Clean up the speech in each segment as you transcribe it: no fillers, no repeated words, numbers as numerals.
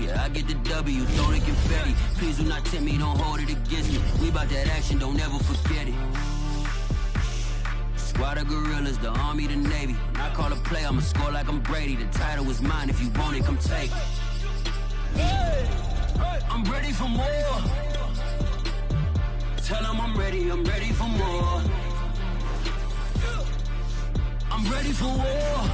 Yeah, I get the W, throw the confetti. Please do not tempt me, don't hold it against me. We about that action, don't ever forget it. Squad of gorillas, the army, the navy. When I call a play, I'ma score like I'm Brady. The title is mine, if you want it, come take it. I'm ready for more. Tell them I'm ready for more. I'm ready for war.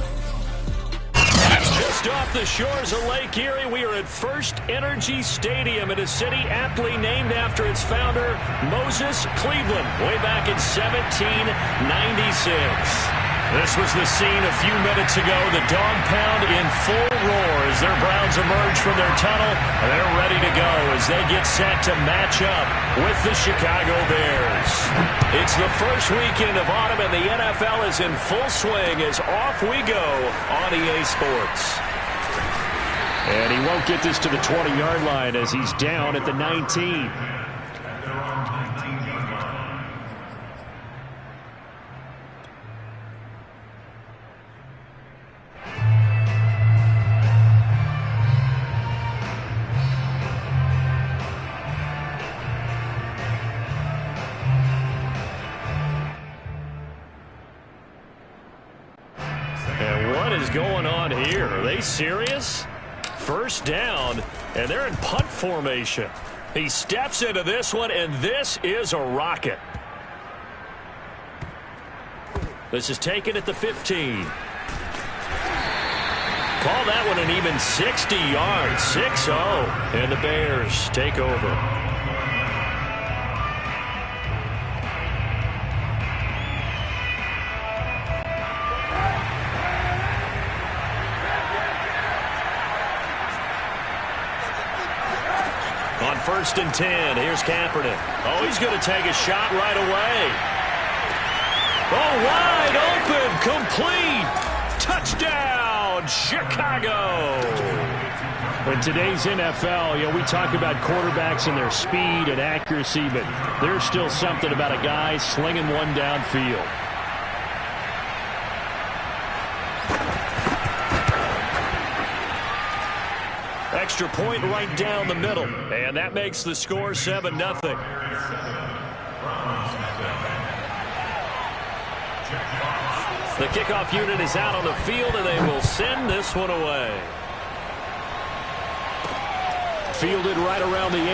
Just off the shores of Lake Erie, we are at First Energy Stadium in a city aptly named after its founder, Moses Cleveland, way back in 1796. This was the scene a few minutes ago. The dog pound in full roar as their Browns emerge from their tunnel. And they're ready to go as they get set to match up with the Chicago Bears. It's the first weekend of autumn, and the NFL is in full swing as off we go on EA Sports. And he won't get this to the 20-yard line as he's down at the 19. Going on here? Are they serious? First down, and they're in punt formation. He steps into this one, and this is a rocket. This is taken at the 15. Call that one an even 60 yards, 6-0, and the Bears take over. First and 10. Here's Kaepernick. Oh, he's going to take a shot right away. Oh, wide open. Complete. Touchdown, Chicago. In today's NFL, we talk about quarterbacks and their speed and accuracy, but there's still something about a guy slinging one downfield. Extra point right down the middle, and that makes the score 7-0. The kickoff unit is out on the field, and they will send this one away. Fielded right around the 8.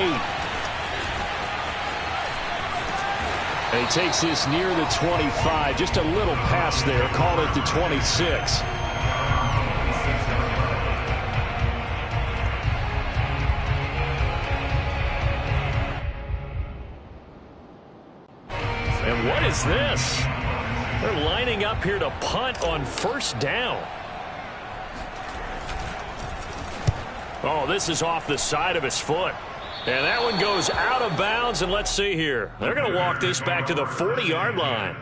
And he takes this near the 25, just a little pass there, called it the 26. What is this? They're lining up here to punt on first down. Oh, this is off the side of his foot. And that one goes out of bounds, and let's see here. They're going to walk this back to the 40-yard line.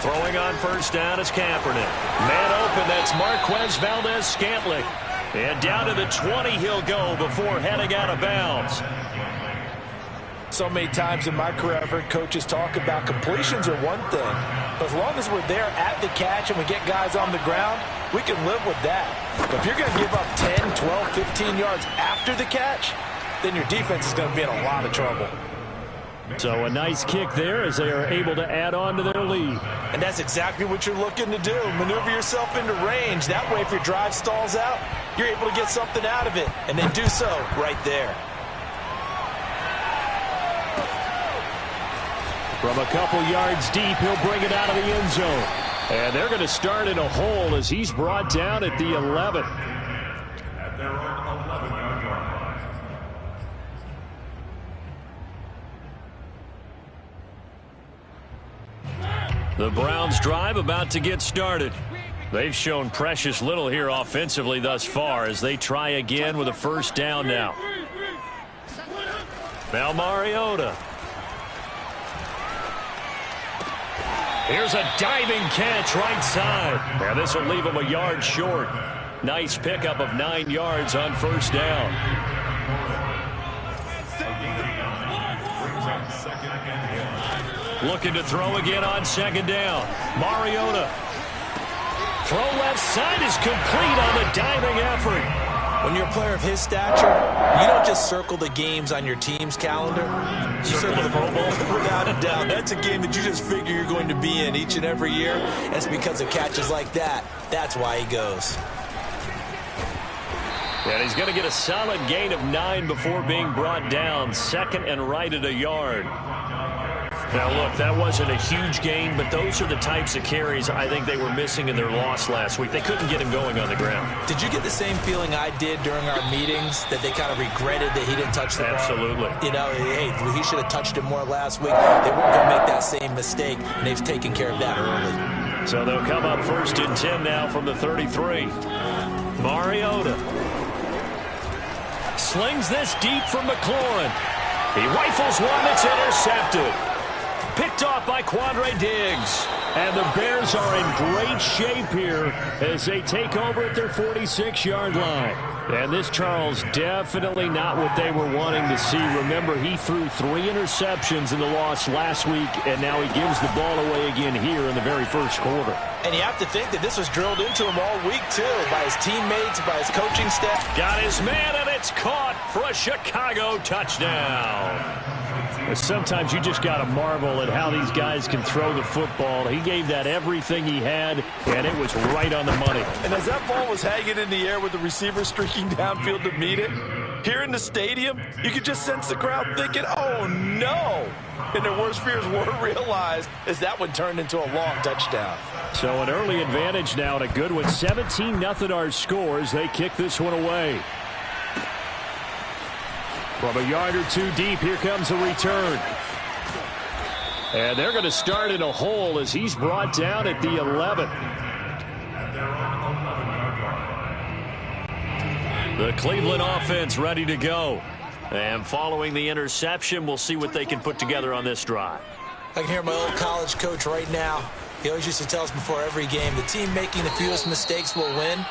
Throwing on first down is Kaepernick. Man open, that's Marquez Valdes-Scantling. And down to the 20 he'll go before heading out of bounds. So many times in my career I've heard coaches talk about completions are one thing. But as long as we're there at the catch and we get guys on the ground, we can live with that. But if you're going to give up 10, 12, 15 yards after the catch, then your defense is going to be in a lot of trouble. So a nice kick there as they are able to add on to their lead. And that's exactly what you're looking to do. Maneuver yourself into range. That way, if your drive stalls out, you're able to get something out of it. And then do so right there. From a couple yards deep, he'll bring it out of the end zone. And they're going to start in a hole as he's brought down at the 11. At their own 11-yard line. The Browns drive about to get started. They've shown precious little here offensively thus far as they try again with a first down now. Now Mariota. Here's a diving catch right side. Now this will leave him a yard short. Nice pickup of 9 yards on first down. Looking to throw again on second down. Mariota. Throw left side is complete on the diving effort. When you're a player of his stature, you don't just circle the games on your team's calendar. You circle the Pro Bowl. Without a doubt. That's a game that you just figure you're going to be in each and every year. And it's because of catches like that. That's why he goes. And he's going to get a solid gain of 9 before being brought down. Second and right at a yard. Now, look, that wasn't a huge gain, but those are the types of carries I think they were missing in their loss last week. They couldn't get him going on the ground. Did you get the same feeling I did during our meetings, that they kind of regretted that he didn't touch the ball? Absolutely. You know, hey, he should have touched it more last week. They weren't going to make that same mistake, and they've taken care of that early. So they'll come up 1st and 10 now from the 33. Mariota slings this deep from McLaurin. He rifles one that's intercepted. Picked off by Quandre Diggs. And the Bears are in great shape here as they take over at their 46-yard line. And this, Charles, definitely not what they were wanting to see. Remember, he threw 3 interceptions in the loss last week, and now he gives the ball away again here in the very first quarter. And you have to think that this was drilled into him all week, too, by his teammates, by his coaching staff. Got his man, and it's caught for a Chicago touchdown. Sometimes you just got to marvel at how these guys can throw the football. He gave that everything he had, and it was right on the money. And as that ball was hanging in the air with the receiver streaking downfield to meet it, here in the stadium, you could just sense the crowd thinking, oh, no. And their worst fears were realized as that one turned into a long touchdown. So an early advantage now, and a good one. 17-0 our scores. They kick this one away. From a yard or two deep, here comes a return. And they're going to start in a hole as he's brought down at the 11. The Cleveland offense ready to go. And following the interception, we'll see what they can put together on this drive. I can hear my old college coach right now. He always used to tell us before every game, the team making the fewest mistakes will win.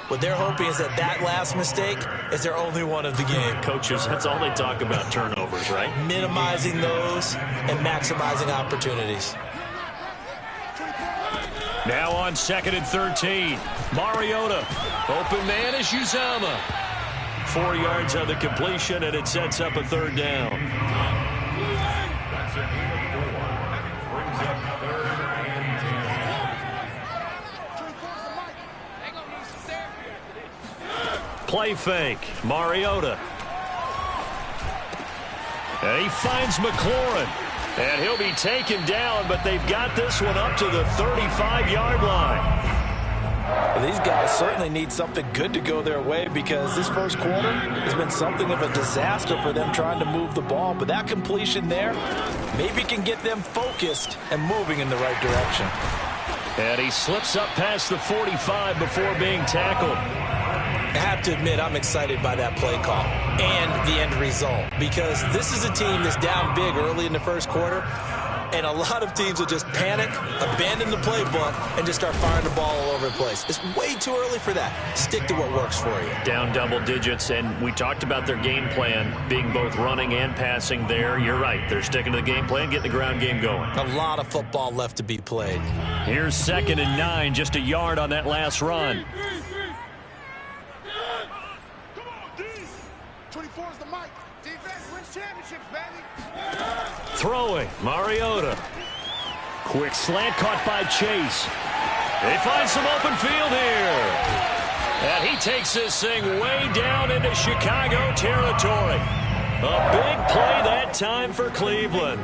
What they're hoping is that that last mistake is their only one of the game. Coaches, that's all they talk about, turnovers, right? Minimizing those and maximizing opportunities. Now on 2nd and 13. Mariota. Open man is Uzama. 4 yards on the completion, and it sets up a 3rd down. Brings up 3rd and 10. Play fake. Mariota. And he finds McLaurin. And he'll be taken down, but they've got this one up to the 35-yard line. Well, these guys certainly need something good to go their way, because this first quarter has been something of a disaster for them trying to move the ball. But that completion there maybe can get them focused and moving in the right direction. And he slips up past the 45 before being tackled. I have to admit, I'm excited by that play call and the end result, because this is a team that's down big early in the first quarter, and a lot of teams will just panic, abandon the playbook, and just start firing the ball all over the place. It's way too early for that. Stick to what works for you. Down double digits, and we talked about their game plan being both running and passing there. You're right. They're sticking to the game plan, getting the ground game going. A lot of football left to be played. Here's 2nd and 9, just a yard on that last run. 24 is the mic. Defense wins championships, baby. Throwing, Mariota. Quick slant caught by Chase. They find some open field here. And he takes this thing way down into Chicago territory. A big play that time for Cleveland.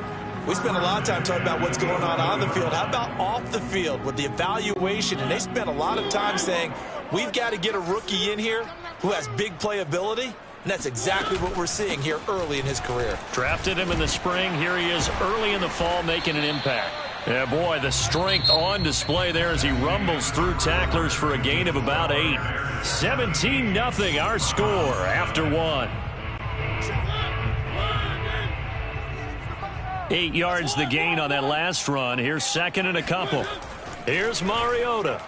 We spent a lot of time talking about what's going on the field. How about off the field with the evaluation? And they spent a lot of time saying, we've got to get a rookie in here who has big playability. And that's exactly what we're seeing here early in his career. Drafted him in the spring. Here he is early in the fall making an impact. Yeah, boy, the strength on display there as he rumbles through tacklers for a gain of about 8. 17-0 our score after 1. 8 yards the gain on that last run. Here's 2nd and a couple. Here's Mariota.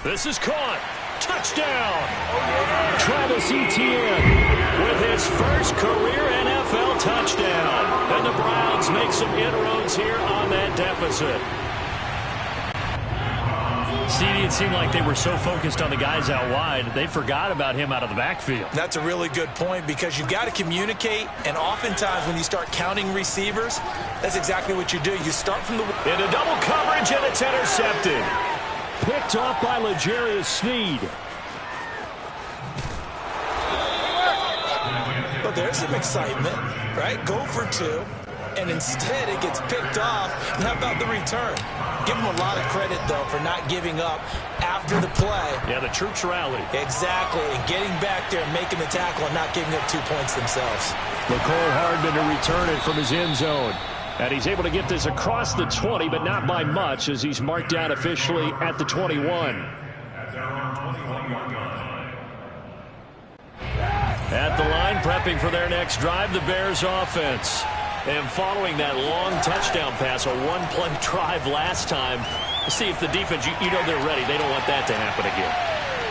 This is caught. Touchdown! Travis Etienne with his first career NFL touchdown. And the Browns Browns make some inroads here on that deficit. CD, it seemed like they were so focused on the guys out wide, they forgot about him out of the backfield. That's a really good point because you've got to communicate, and oftentimes when you start counting receivers, that's exactly what you do. You start from the... Into double coverage, and it's intercepted. Picked off by L'Jarius Sneed. Well, there's some excitement, right? Go for two, and instead it gets picked off. And how about the return? Give them a lot of credit, though, for not giving up after the play. Yeah, the troops rallied. Exactly, and getting back there and making the tackle and not giving up 2 points themselves. Mecole Hardman to return it from his end zone. And he's able to get this across the 20, but not by much, as he's marked down officially at the 21. At the line, prepping for their next drive, the Bears offense. And following that long touchdown pass, a one-play drive last time, see if the defense, you know they're ready. They don't want that to happen again.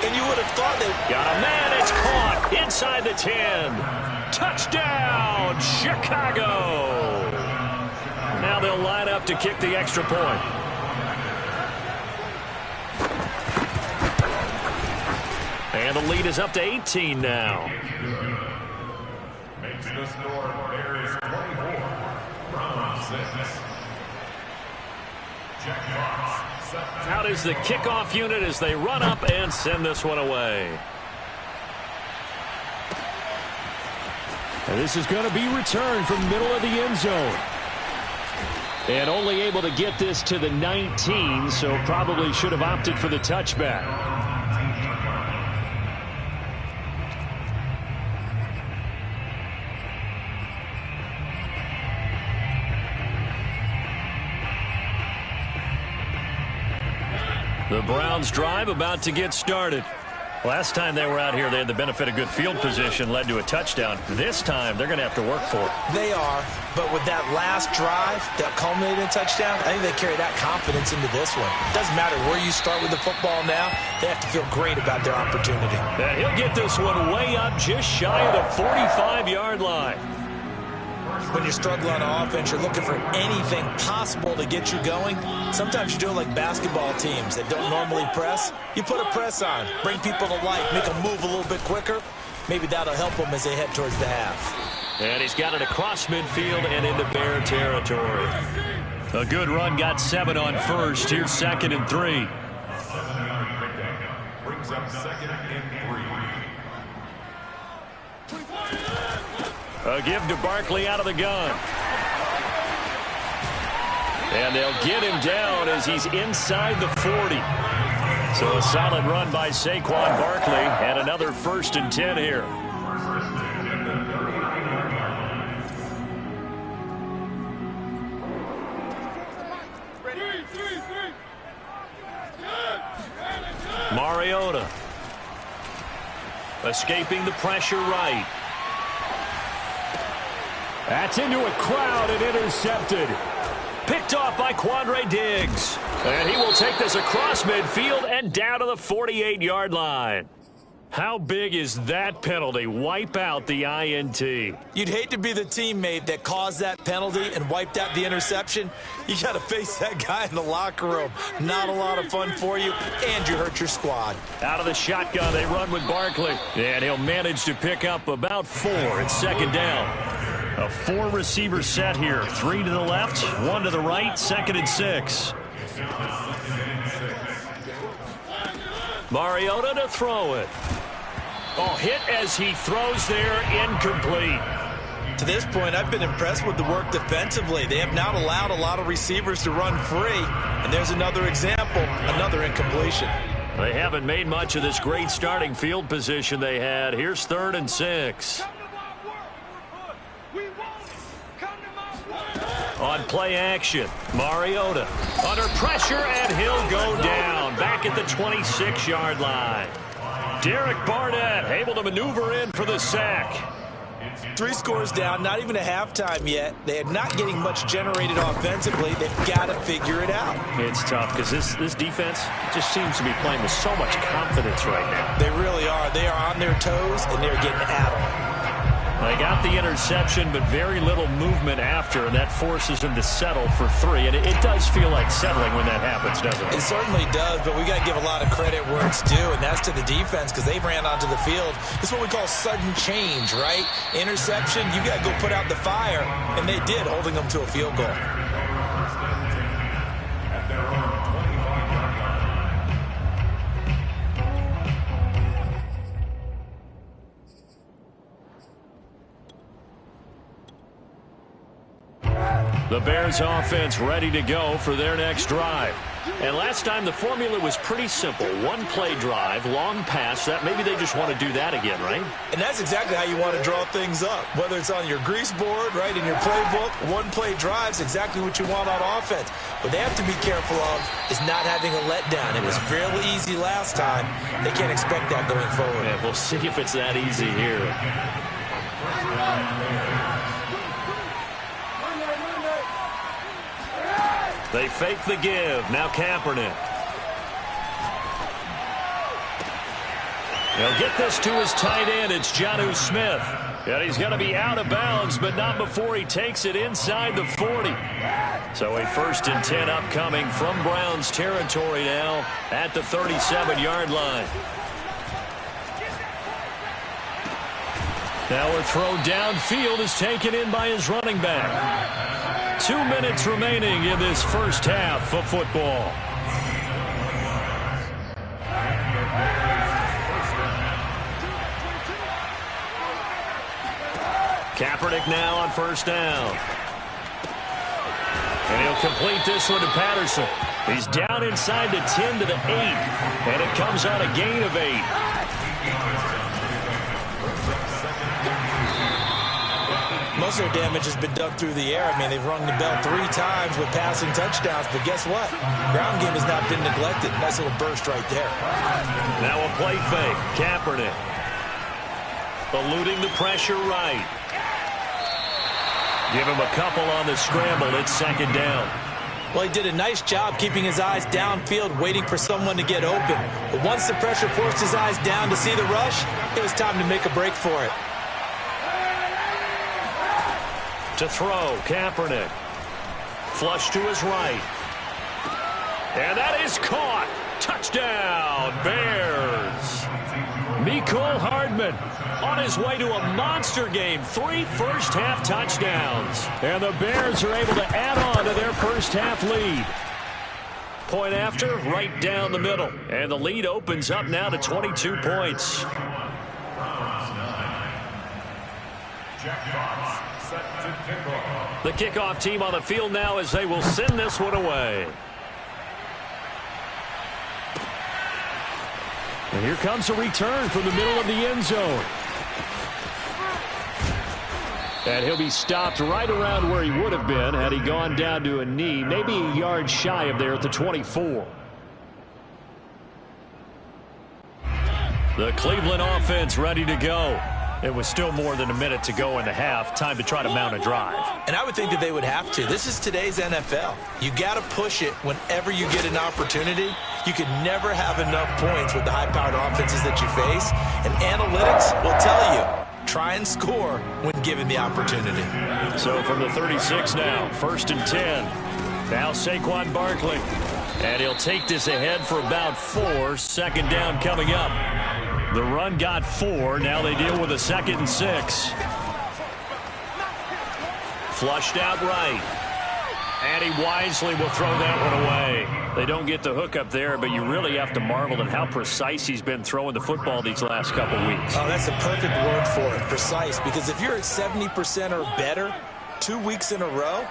And you would have thought they... Got a man, it's caught inside the 10. Touchdown, Chicago! Now they'll line up to kick the extra point. And the lead is up to 18 now. Makes the score Bears 24, Browns 6. Jack Fox. Out is the kickoff unit as they run up and send this one away. And this is going to be returned from middle of the end zone. And only able to get this to the 19, so probably should have opted for the touchback. The Browns drive about to get started. Last time they were out here, they had the benefit of good field position, led to a touchdown. This time, they're going to have to work for it. They are, but with that last drive that culminated in a touchdown, I think they carry that confidence into this one. It doesn't matter where you start with the football now. They have to feel great about their opportunity. And he'll get this one way up just shy of the 45-yard line. When you're struggling on offense, you're looking for anything possible to get you going. Sometimes you do it like basketball teams that don't normally press. You put a press on, bring people to life, make them move a little bit quicker. Maybe that'll help them as they head towards the half. And he's got it across midfield and into Bear territory. A good run, got 7 on first. Here's 2nd and 3. Brings up 2nd and 3. A give to Barkley out of the gun. And they'll get him down as he's inside the 40. So a solid run by Saquon Barkley and another 1st and 10 here. Mariota escaping the pressure right. That's into a crowd and intercepted. Picked off by Quandre Diggs. And he will take this across midfield and down to the 48-yard line. How big is that penalty? Wipe out the INT. You'd hate to be the teammate that caused that penalty and wiped out the interception. You got to face that guy in the locker room. Not a lot of fun for you, and you hurt your squad. Out of the shotgun, they run with Barkley. And he'll manage to pick up about 4 at 2nd down. A 4-receiver set here. 3 to the left, 1 to the right, 2nd and 6. Mariota to throw it. Oh, hit as he throws there, incomplete. To this point, I've been impressed with the work defensively. They have not allowed a lot of receivers to run free. And there's another example, another incompletion. They haven't made much of this great starting field position they had. Here's 3rd and 6. On play action, Mariota under pressure, and he'll go down back at the 26-yard line. Derek Barnett able to maneuver in for the sack. 3 scores down, not even a halftime yet. They are not getting much generated offensively. They've got to figure it out. It's tough because this defense just seems to be playing with so much confidence right now. They really are. They are on their toes, and they're getting at them. They got the interception, but very little movement after, and that forces them to settle for 3. And it does feel like settling when that happens, doesn't it? It certainly does, but we got to give a lot of credit where it's due, and that's to the defense because they ran onto the field. It's what we call sudden change, right? Interception, you got to go put out the fire, and they did, holding them to a field goal. The Bears offense ready to go for their next drive. And last time the formula was pretty simple. One play drive, long pass. That maybe they just want to do that again, right? And that's exactly how you want to draw things up. Whether it's on your grease board, right, in your playbook, one play drive's exactly what you want on offense. What they have to be careful of is not having a letdown. It was fairly easy last time. They can't expect that going forward. Yeah, we'll see if it's that easy here. They fake the give. Now Kaepernick. He'll get this to his tight end. It's Jonnu Smith. And he's going to be out of bounds, but not before he takes it inside the 40. So a 1st and 10 upcoming from Browns territory now at the 37-yard line. Now a throw downfield is taken in by his running back. 2 minutes remaining in this first half of football. Kaepernick now on 1st down. And he'll complete this one to Patterson. He's down inside the 10 to the 8. And it comes on a gain of 8. Most of their damage has been done through the air. I mean, they've rung the bell 3 times with passing touchdowns. But guess what? Ground game has not been neglected. Nice little burst right there. Now a play fake. Kaepernick. Eluding the pressure right. Give him a couple on the scramble. It's 2nd down. Well, he did a nice job keeping his eyes downfield, waiting for someone to get open. But once the pressure forced his eyes down to see the rush, it was time to make a break for it. To throw, Kaepernick. Flush to his right. And that is caught. Touchdown, Bears. Mecole Hardman on his way to a monster game. 3 first-half touchdowns. And the Bears are able to add on to their first-half lead. Point after, right down the middle. And the lead opens up now to 22 points. The kickoff team on the field now as they will send this one away. And here comes a return from the middle of the end zone. And he'll be stopped right around where he would have been had he gone down to a knee, maybe a yard shy of there at the 24. The Cleveland offense ready to go. It was still more than a minute to go in the half. Time to try to mount a drive. And I would think that they would have to. This is today's NFL. You got to push it whenever you get an opportunity. You can never have enough points with the high-powered offenses that you face. And analytics will tell you, try and score when given the opportunity. So from the 36 now, 1st and 10. Now Saquon Barkley. And he'll take this ahead for about 4. 2nd down coming up. The run got 4. Now they deal with a 2nd and 6. Flushed out right. And he wisely will throw that one away. They don't get the hook up there, but you really have to marvel at how precise he's been throwing the football these last couple weeks. Oh, that's a perfect word for it, precise. Because if you're at 70% or better 2 weeks in a row,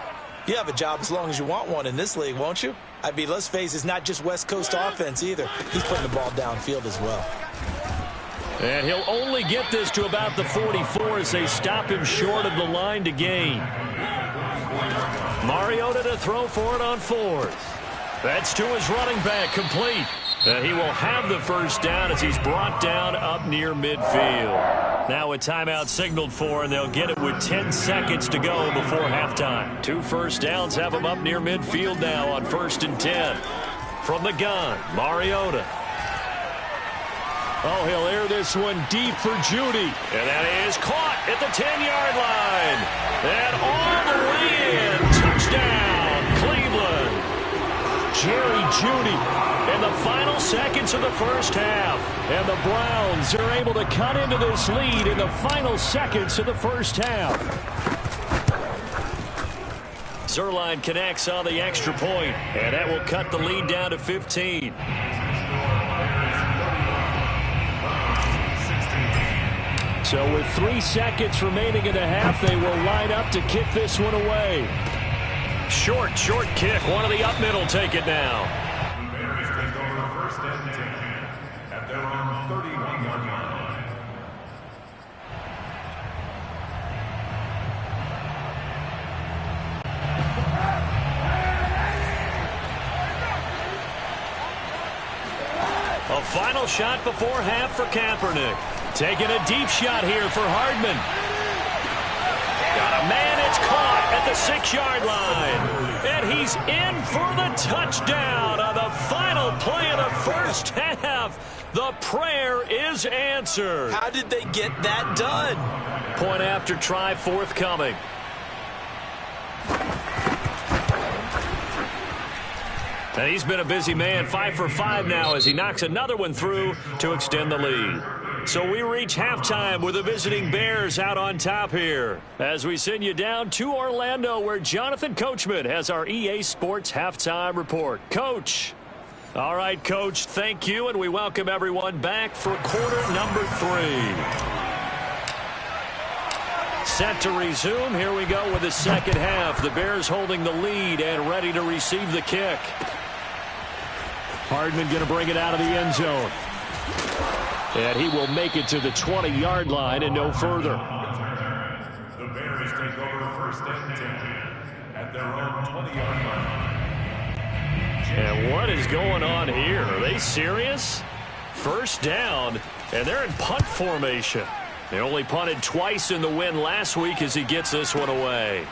you have a job as long as you want one in this league, won't you? I mean, let's face it, it's not just West Coast offense either. He's putting the ball downfield as well. And he'll only get this to about the 44 as they stop him short of the line to gain. Mariota to throw for it on 4th. That's to his running back, complete. And he will have the 1st down as he's brought down up near midfield. Now a timeout signaled for, and they'll get it with 10 seconds to go before halftime. 2 first downs have him up near midfield now on 1st and 10. From the gun, Mariota. Oh, he'll air this one deep for Judy. And that is caught at the 10-yard line. And all the way in. Touchdown, Cleveland. Jerry Judy in the final seconds of the first half. And the Browns are able to cut into this lead in the final seconds of the first half. Zuerlein connects on the extra point, and that will cut the lead down to 15. So with 3 seconds remaining in the half, they will line up to kick this one away. Short kick. One of the up middle take it now. The Bears take over first and 10 at their own 31-yard line. A final shot before half for Kaepernick. Taking a deep shot here for Hardman. Got a man, it's caught at the 6-yard line. And he's in for the touchdown on the final play of the first half. The prayer is answered. How did they get that done? Point after try forthcoming. And he's been a busy man, 5 for 5 now as he knocks another one through to extend the lead. So we reach halftime with the visiting Bears out on top here as we send you down to Orlando where Jonathan Coachman has our EA Sports halftime report. Coach. All right, Coach, thank you, and we welcome everyone back for quarter number 3. Set to resume. Here we go with the second half. The Bears holding the lead and ready to receive the kick. Hardman going to bring it out of the end zone. And he will make it to the 20-yard line and no further. The Bears take over first and 10 at their own 20-yard line. And what is going on here? Are they serious? First down, and they're in punt formation. They only punted twice in the win last week as he gets this one away.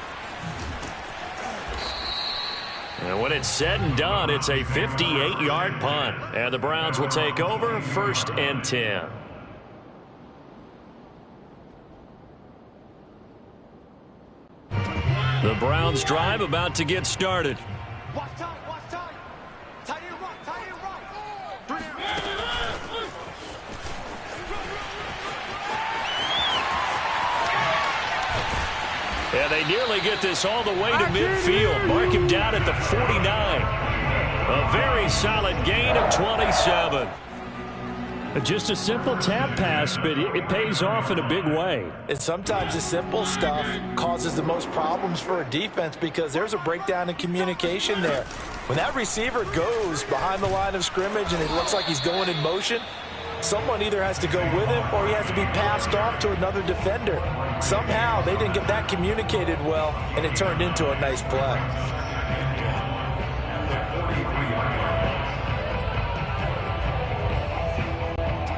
And when it's said and done, it's a 58-yard punt. And the Browns will take over first and 10. The Browns drive about to get started. Watch time, watch time. Tie it right, tie it right. And they nearly get this all the way to midfield. Mark him down at the 49. A very solid gain of 27. Just a simple tap pass, but it pays off in a big way. And sometimes the simple stuff causes the most problems for a defense because there's a breakdown in communication there. When that receiver goes behind the line of scrimmage and it looks like he's going in motion, someone either has to go with him or he has to be passed off to another defender. Somehow they didn't get that communicated well, and it turned into a nice play.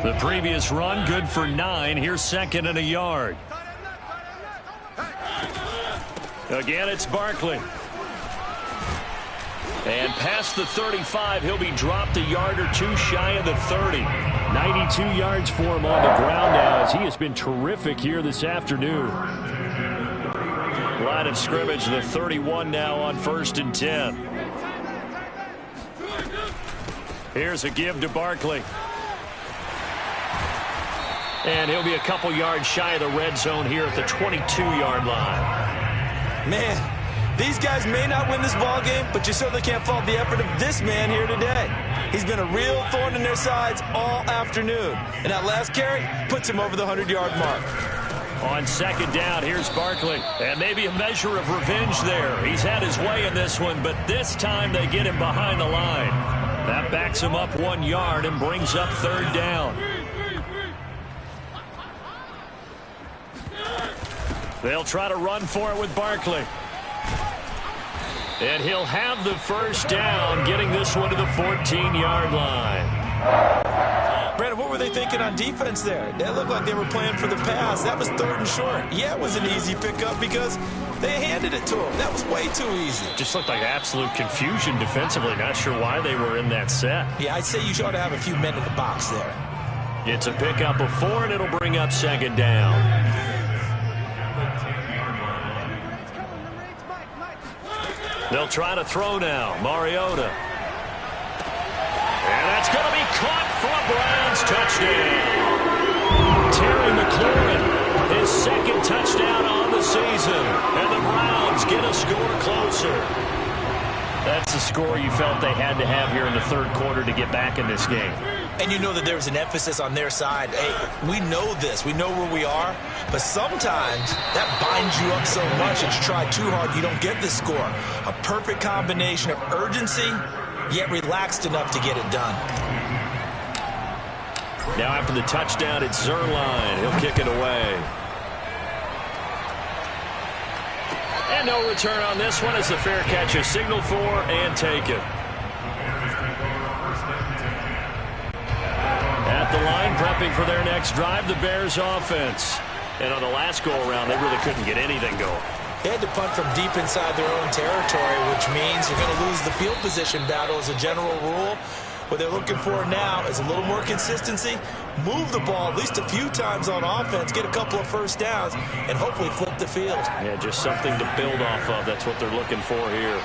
The previous run, good for 9. Here's second and a yard. Again, it's Barkley. And past the 35, he'll be dropped a yard or two shy of the 30. 92 yards for him on the ground now as he has been terrific here this afternoon. Line of scrimmage, the 31 now on first and 10. Here's a give to Barkley. And he'll be a couple yards shy of the red zone here at the 22-yard line. Man, these guys may not win this ball game, but you certainly can't fault the effort of this man here today. He's been a real thorn in their sides all afternoon. And that last carry puts him over the 100-yard mark. On second down, here's Barkley. And maybe a measure of revenge there. He's had his way in this one, but this time they get him behind the line. That backs him up 1 yard and brings up third down. They'll try to run for it with Barkley. And he'll have the first down, getting this one to the 14-yard line. Brandon, what were they thinking on defense there? It looked like they were playing for the pass. That was third and short. Yeah, it was an easy pickup because they handed it to him. That was way too easy. Just looked like absolute confusion defensively. Not sure why they were in that set. Yeah, I'd say you ought to have a few men in the box there. It's a pickup of 4, and it'll bring up second down. They'll try to throw now. Mariota. And that's going to be caught for a Browns touchdown. Terry McLaurin, his second touchdown on the season. And the Browns get a score closer. That's the score you felt they had to have here in the third quarter to get back in this game. And you know that there was an emphasis on their side. Hey, we know this. We know where we are. But sometimes that binds you up so much that you try too hard, you don't get the score. A perfect combination of urgency, yet relaxed enough to get it done. Now after the touchdown, it's Zuerlein. He'll kick it away. And no return on this one as the fair catch is signaled for and taken. At the line, prepping for their next drive, the Bears offense. And on the last go-around, they really couldn't get anything going. They had to punt from deep inside their own territory, which means you're going to lose the field position battle as a general rule. What they're looking for now is a little more consistency, move the ball at least a few times on offense, get a couple of first downs, and hopefully flip the field. Yeah, just something to build off of. That's what they're looking for here.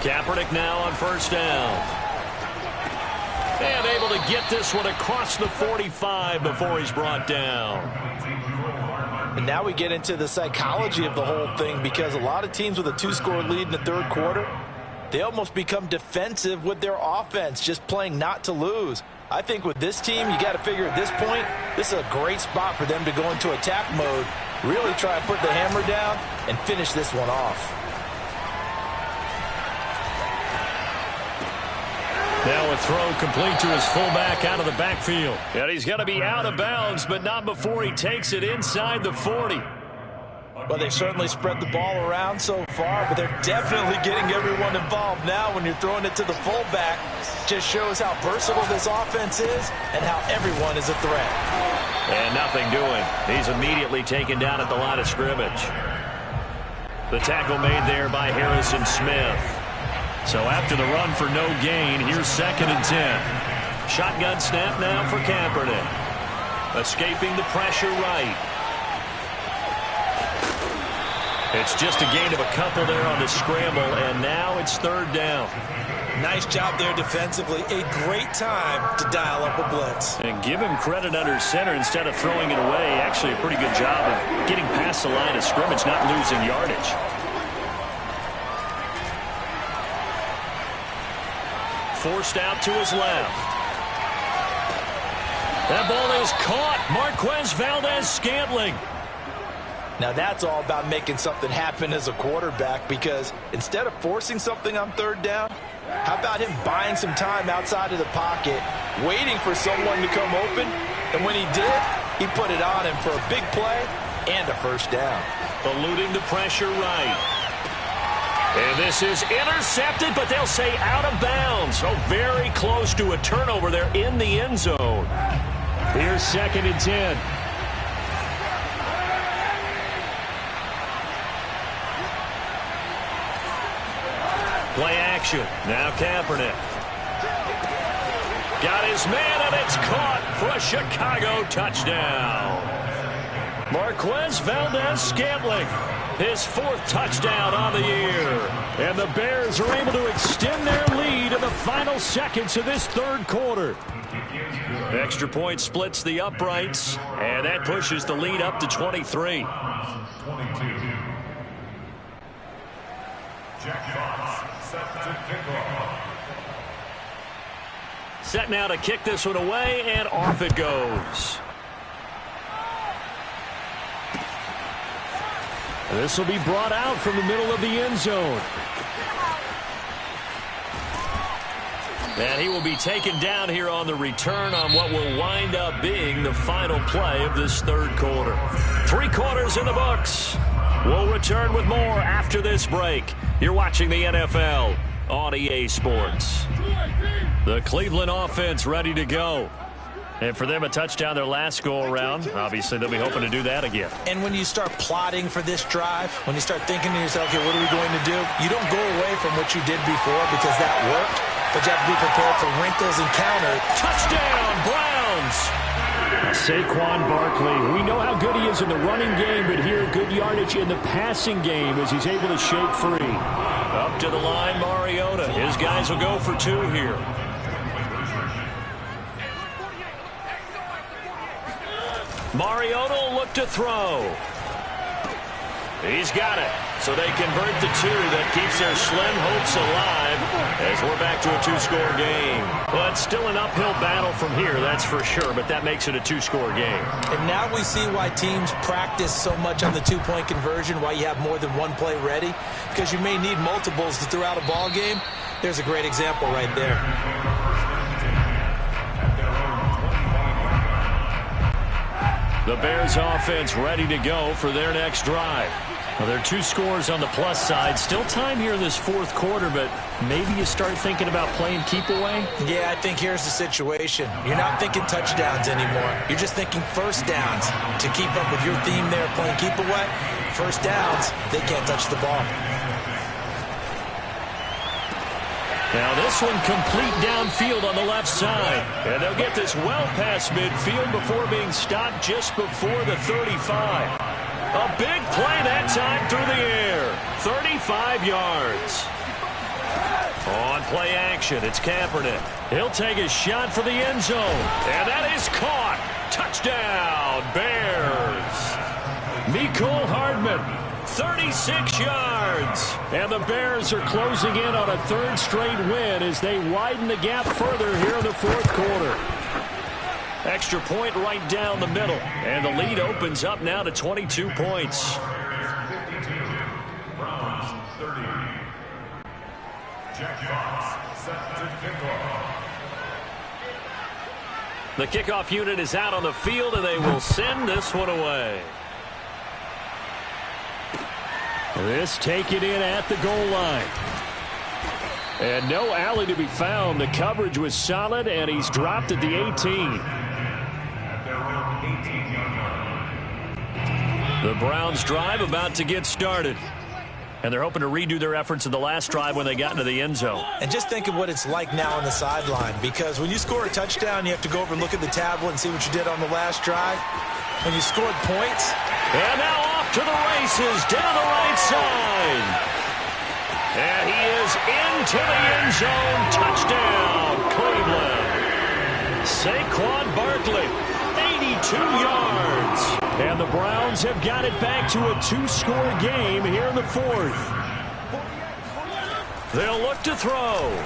Kaepernick now on first down. And able to get this one across the 45 before he's brought down. And now we get into the psychology of the whole thing, because a lot of teams with a 2-score lead in the third quarter, they almost become defensive with their offense, just playing not to lose. I think with this team, you got to figure at this point, this is a great spot for them to go into attack mode, really try to put the hammer down and finish this one off. Now a throw complete to his fullback out of the backfield. And he's going to be out of bounds, but not before he takes it inside the 40. Well, they certainly spread the ball around so far, but they're definitely getting everyone involved now when you're throwing it to the fullback. Just shows how versatile this offense is and how everyone is a threat. And nothing doing. He's immediately taken down at the line of scrimmage. The tackle made there by Harrison Smith. So after the run for no gain, here's 2nd and 10. Shotgun snap now for Kaepernick. Escaping the pressure right. It's just a gain of a couple there on the scramble, and now it's 3rd down. Nice job there defensively. A great time to dial up a blitz. And give him credit under center instead of throwing it away. Actually a pretty good job of getting past the line of scrimmage, not losing yardage. Forced out to his left. That ball is caught. Marquez Valdes-Scantling. Now that's all about making something happen as a quarterback, because instead of forcing something on 3rd down, how about him buying some time outside of the pocket, waiting for someone to come open, and when he did, he put it on him for a big play and a first down. Eluding the pressure right. And this is intercepted, but they'll say out of bounds. So very close to a turnover there in the end zone. Here's 2nd and 10. Play action. Now Kaepernick. Got his man, and it's caught for a Chicago touchdown. Marquez Valdes-Scantling, his 4th touchdown on the year. And the Bears are able to extend their lead in the final seconds of this 3rd quarter. Extra point splits the uprights, and that pushes the lead up to 23. 22. Jack Fox set to kick off. Set now to kick this one away, and off it goes. This will be brought out from the middle of the end zone. And he will be taken down here on the return on what will wind up being the final play of this 3rd quarter. 3 quarters in the books. We'll return with more after this break. You're watching the NFL on EA Sports. The Cleveland offense ready to go. And for them, a touchdown their last go-around. Obviously, they'll be hoping to do that again. And when you start plotting for this drive, when you start thinking to yourself, okay, what are we going to do? You don't go away from what you did before because that worked. but you have to be prepared for wrinkles and counter. Touchdown, Browns! Saquon Barkley, we know how good he is in the running game, but here good yardage in the passing game as he's able to shake free. Up to the line, Mariota. His guys will go for 2 here. Mariota will look to throw. He's got it. So they convert the 2. That keeps their slim hopes alive as we're back to a 2-score game. Well, it's still an uphill battle from here, that's for sure, but that makes it a 2-score game. And now we see why teams practice so much on the 2-point conversion, why you have more than one play ready, because you may need multiples to throw out a ball game. There's a great example right there. The Bears offense ready to go for their next drive. Well, there are 2 scores on the plus side. Still time here in this 4th quarter, but maybe you start thinking about playing keep away? Yeah, I think here's the situation. You're not thinking touchdowns anymore. You're just thinking first downs. To keep up with your theme there, playing keep away, first downs, they can't touch the ball. Now this one complete downfield on the left side. And they'll get this well past midfield before being stopped just before the 35. A big play that time through the air. 35 yards. On play action, it's Kaepernick. He'll take a shot for the end zone. And that is caught. Touchdown, Bears. Mecole Hardman. 36 yards. And the Bears are closing in on a 3rd straight win as they widen the gap further here in the 4th quarter. Extra point right down the middle. And the lead opens up now to 22 points. 52. Browns 30. Jack Fox set to kickoff. The kickoff unit is out on the field, and they will send this one away. This taken in at the goal line. And no alley to be found. The coverage was solid, and he's dropped at the 18. At their own 18-yard line. The Browns drive about to get started. And they're hoping to redo their efforts in the last drive when they got into the end zone. And just think of what it's like now on the sideline, because when you score a touchdown, you have to go over and look at the tablet and see what you did on the last drive. When you scored points. And now off to the races down the right side. And he is into the end zone. Touchdown, Cleveland. Saquon Barkley, 82 yards. And the Browns have got it back to a 2-score game here in the 4th. They'll look to throw.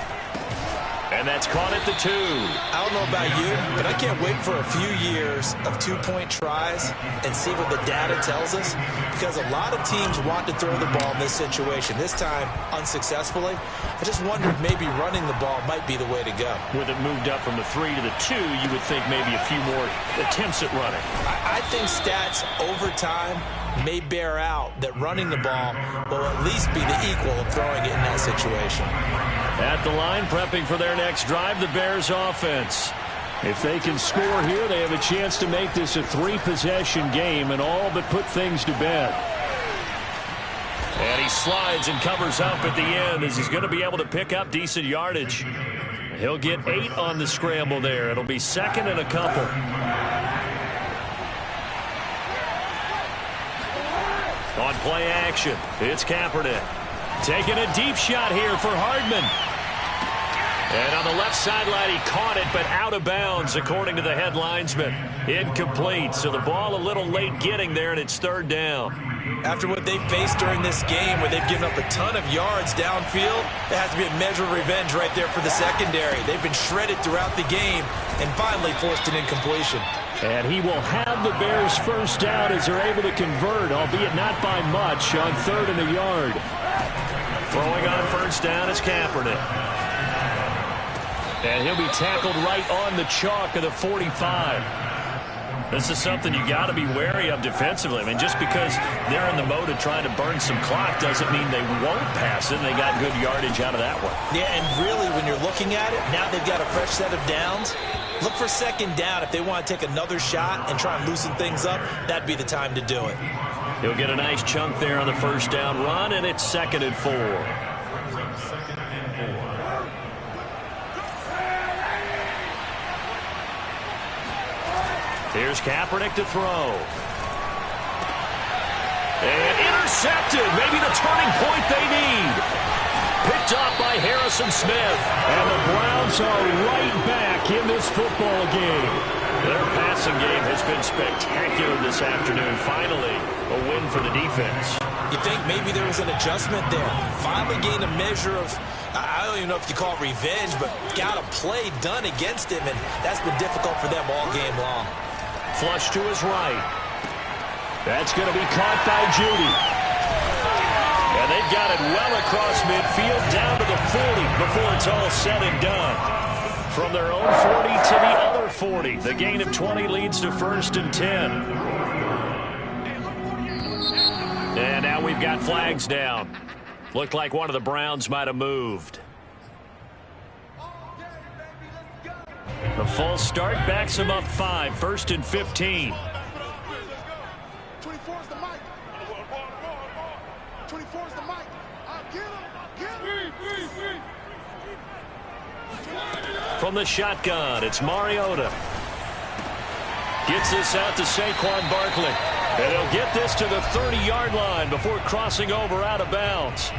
And that's caught at the 2. I don't know about you, but I can't wait for a few years of 2-point tries and see what the data tells us, because a lot of teams want to throw the ball in this situation. This time, unsuccessfully. I just wonder if maybe running the ball might be the way to go. With it moved up from the 3 to the 2, you would think maybe a few more attempts at running. I think stats over time may bear out that running the ball will at least be the equal of throwing it in that situation. At the line, prepping for their next drive, the Bears offense. If they can score here, they have a chance to make this a 3-possession game and all but put things to bed. And he slides and covers up at the end as he's going to be able to pick up decent yardage. He'll get 8 on the scramble there. It'll be 2nd and a couple. On play action, it's Kaepernick. Taking a deep shot here for Hardman. And on the left sideline, he caught it, but out of bounds, according to the head linesman. Incomplete, so the ball a little late getting there, and it's 3rd down. After what they've faced during this game, where they've given up a ton of yards downfield, there has to be a measure of revenge right there for the secondary. They've been shredded throughout the game and finally forced an incompletion. And he will have the Bears first down as they're able to convert, albeit not by much, on 3rd and a yard. Throwing on first down is Kaepernick. And he'll be tackled right on the chalk of the 45. This is something you got to be wary of defensively. I mean, just because they're in the mode of trying to burn some clock doesn't mean they won't pass it. They got good yardage out of that one. Yeah, and really, when you're looking at it, now they've got a fresh set of downs. Look for 2nd down. If they want to take another shot and try and loosen things up, that'd be the time to do it. He'll get a nice chunk there on the first down run, and it's 2nd and 4. Here's Kaepernick to throw. And intercepted. Maybe the turning point they need. Picked off by Harrison Smith. And the Browns are right back in this football game. Their passing game has been spectacular this afternoon. Finally, a win for the defense. You think maybe there was an adjustment there. Finally gained a measure of, I don't even know if you call it revenge, but got a play done against him, and that's been difficult for them all game long. Flush to his right. That's going to be caught by Judy. And they've got it well across midfield down to the 40 before it's all said and done. From their own 40 to the other 40. The gain of 20 leads to 1st and 10. And now we've got flags down. Looked like one of the Browns might have moved. The false start backs him up 5. 1st and 15. 24 is the mic. 24 is the mic. Get him. From the shotgun, it's Mariota. Gets this out to Saquon Barkley. And he'll get this to the 30-yard line before crossing over out of bounds.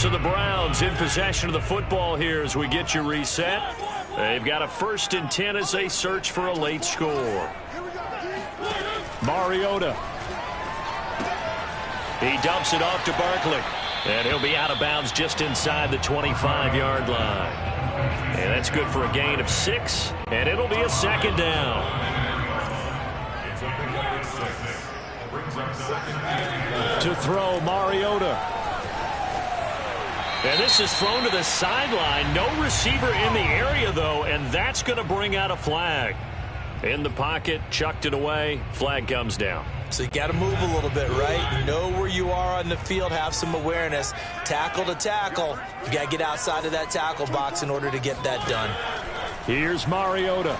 So the Browns in possession of the football here as we get you reset. They've got a 1st and 10 as they search for a late score. Mariota. He dumps it off to Barkley. And he'll be out of bounds just inside the 25-yard line. And that's good for a gain of 6. And it'll be a 2nd down. To throw, Mariota. And this is thrown to the sideline. No receiver in the area, though, and that's going to bring out a flag. In the pocket, chucked it away, flag comes down. So you got to move a little bit, right? You know where you are on the field, have some awareness. Tackle to tackle. You got to get outside of that tackle box in order to get that done. Here's Mariota.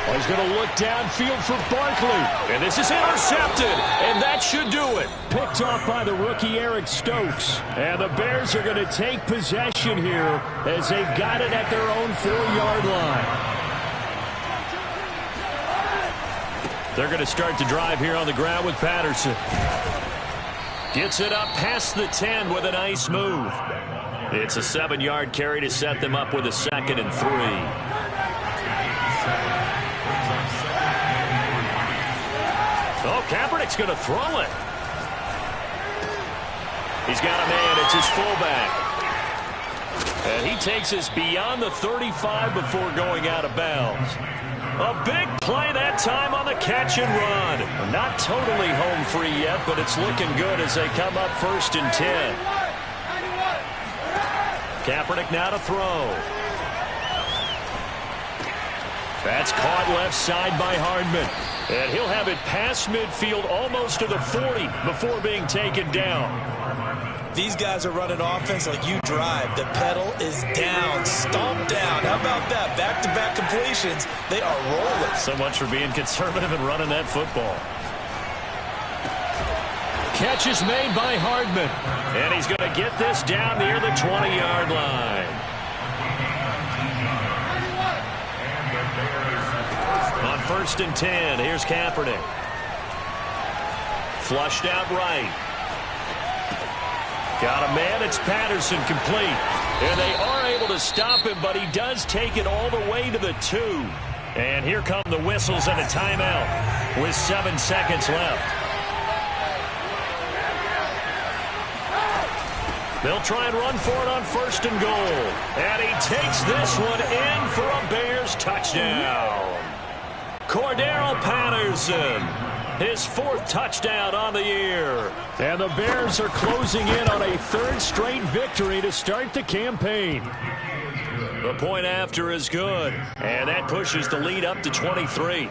Oh, he's going to look downfield for Barkley. And this is intercepted, and that should do it. Picked off by the rookie Eric Stokes. And the Bears are going to take possession here as they've got it at their own 4-yard line. They're going to start the drive here on the ground with Patterson. Gets it up past the 10 with a nice move. It's a 7-yard carry to set them up with a 2nd and 3. Oh, Kaepernick's going to throw it. He's got a man. It's his fullback. And he takes us beyond the 35 before going out of bounds. A big play that time on the catch and run. Not totally home free yet, but it's looking good as they come up 1st and 10. Kaepernick now to throw. That's caught left side by Hardman. And he'll have it past midfield almost to the 40 before being taken down. These guys are running offense like you drive. The pedal is down, stomp down. How about that? Back-to-back completions. They are rolling. So much for being conservative and running that football. Catch is made by Hardman. And he's going to get this down near the 20-yard line. On 1st and 10, here's Kaepernick. Flushed out right. Got a man, it's Patterson, complete. And they are able to stop him, but he does take it all the way to the 2. And here come the whistles and a timeout with 7 seconds left. They'll try and run for it on 1st and goal. And he takes this one in for a Bears touchdown. Cordarrelle Patterson, his 4th touchdown on the year. And the Bears are closing in on a 3rd straight victory to start the campaign. The point after is good, and that pushes the lead up to 23.